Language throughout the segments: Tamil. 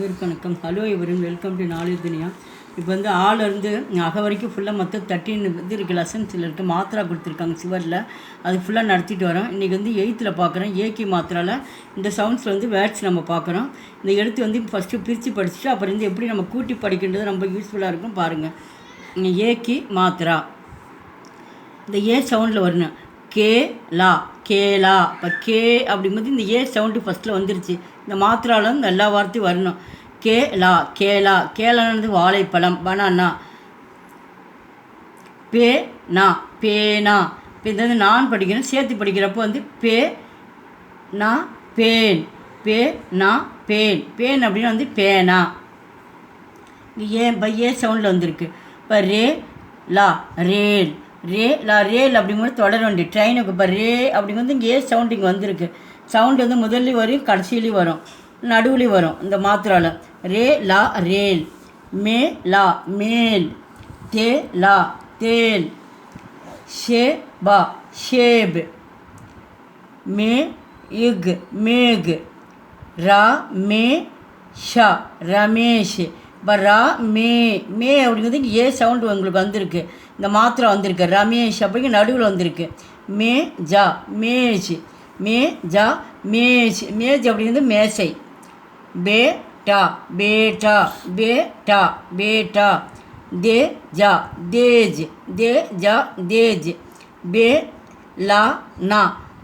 அனைவருக்கும் வணக்கம். ஹலோ எவரும் வெல்கம் டு நாலேஜ் துனியா. இப்போ வந்து ஆளிருந்து அக வரைக்கும் ஃபுல்லாக மொத்தம் 13 இது இருக்குது, லெசன்ஸில் இருக்குது. மாத்திரா கொடுத்துருக்காங்க சிவரில், அது ஃபுல்லாக நடத்திட்டு வரோம். இன்றைக்கி வந்து 8th பார்க்குறோம். ஏகி மாத்திராவில் இந்த சவுண்ட்ஸில் வந்து வேர்ட்ஸ் நம்ம பார்க்குறோம். இந்த எழுத்து வந்து ஃபஸ்ட்டு பிரித்து படிச்சுட்டு அப்புறம் வந்து எப்படி நம்ம கூட்டி படிக்கின்றது ரொம்ப யூஸ்ஃபுல்லாக இருக்கும் பாருங்கள். ஏகி மாத்திரா, இந்த ஏ சவுண்டில் வரணும். கே லா, கேலா. இப்போ கே அப்படிங்கும்போது இந்த ஏ சவுண்டு ஃபஸ்ட்டில் வந்துருச்சு. இந்த மாத்திராவில் வந்து எல்லா வார்த்தையும் வரணும். கே லா, கேலா. கேலானது வாழைப்பழம், பனானா. பே நா, பேனா. இப்போ இந்த வந்து நான் படிக்கணும், சேர்த்து படிக்கிறப்போ வந்து பே நா பேன், பே நா பேன். பேன் அப்படின்னு வந்து பேனா. இங்கே ஏ சவுண்டில் வந்திருக்கு. இப்போ ரே லா, ரேல். ரே லா, ரேல் அப்படிங்கும்போது தொடர வண்டி ட்ரெயினுக்கு. இப்போ ரே அப்படிங்கும்போது இங்கே ஏ சவுண்ட் இங்கே வந்திருக்கு. சவுண்டு வந்து முதல்லையும் வரும், கடைசியிலையும் வரும், நடுவுலையும் வரும் இந்த மாத்திராவில். ரே லா, ரேல். மே லா, மேல். தே லா, தேல். ஷே பா, ஷேப். மே இக், மேக். ரா மே ஷா, ரமேஷ். இப்போ ரா மே, மே அப்படிங்கிறது இங்கே ஏ சவுண்டு உங்களுக்கு வந்திருக்கு. இந்த மாத்திரை வந்திருக்கு. ரமேஷ் அப்படிங்க நடுவில் வந்திருக்கு. மே ஜா, மேஜ். மே ஜா, மேஜ். மேஜ் அப்படிங்கிறது மேசை. பேட்டா, பேட்டா. பேட்டா, பேட்டா. தே ஜா, தேஜ். தே ஜா, தேஜ். பே லா நா,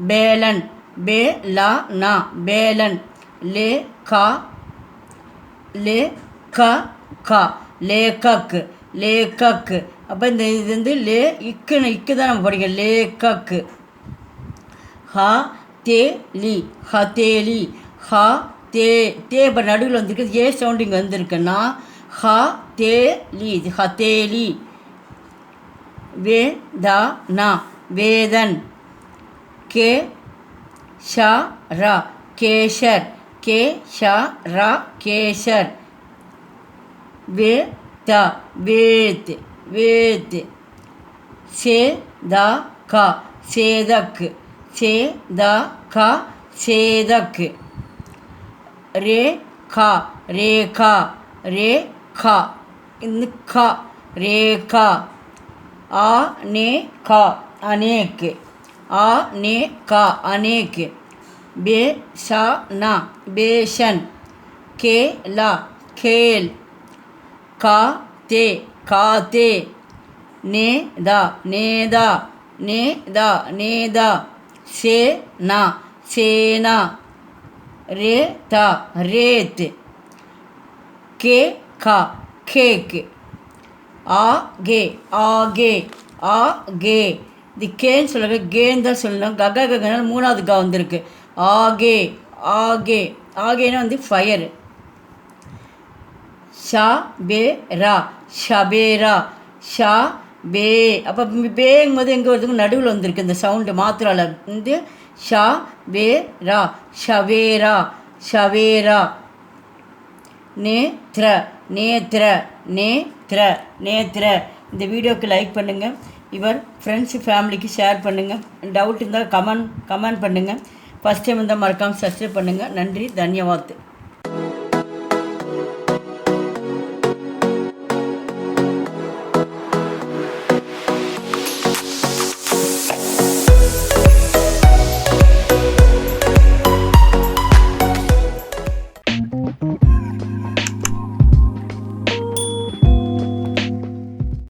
பேலன். பே லா நா, பேலன். லே கா, லே க கா, லேக்கக்கு. லேக்கக்கு. அப்போ இந்த இது வந்து லே இக்குன்னு, இக்கு தான் நம்ம படிக்கணும். லேக்கக்கு. ஹா தே லி, ஹதேலி. ஹா தே, தே இப்போ நடுவில் வந்திருக்கு. ஏ சவுண்டு இங்கே வந்திருக்குன்னா ஹா தே லி, ஹதேலி. வே தா நா, வேதன். கே ஷா ரா, கேஷர். கே ஷா ரா, கேஷர். வே தா, வேத், வேத். சே தா கா, சேதக்கு. சே தா கா, சேதக்கு. ரே கா, ரேகா. ரே கா, இந்த கா, ரேகா. ஆ நே கா, அனேக். ஆ நே கா, அனேக். பே ஷா நா, பேஷன். கே லா, கேல். கா தே, காத்தே. நே தா, நேதா. நே தா, நேதா. சே நா, சேனா. ரே தா, ரேத். கே கா, கேக். ஆ கே, ஆகே. ஆ கே. இது கேன்னு சொல்லுங்க, கேன்னு தான் சொல்லணும். கக ககனால் 3வது கா வந்திருக்கு. ஆகே, ஆகே. ஆகேன்னா வந்து ஃபயர். ஷா பே ரா, ஷபேரா. ஷா பே, அப்போ பேங்கும் போது எங்கே வருதுக்கு நடுவில் வந்திருக்கு இந்த சவுண்டு மாத்திராவில் வந்து. ஷா பே ரா, ஷவேரா. ஷவேரா. நேத்ர, நேத்ர. நேத்ர, நேத்ர. இந்த வீடியோவுக்கு லைக் பண்ணுங்கள். இவர் ஃப்ரெண்ட்ஸு ஃபேமிலிக்கு ஷேர் பண்ணுங்கள். டவுட் இருந்தால் கமெண்ட் பண்ணுங்கள். ஃபஸ்ட் டைம் இருந்தால் மறக்காமல் சப்ஸ்கிரைப் பண்ணுங்கள். நன்றி, தன்யவாத்.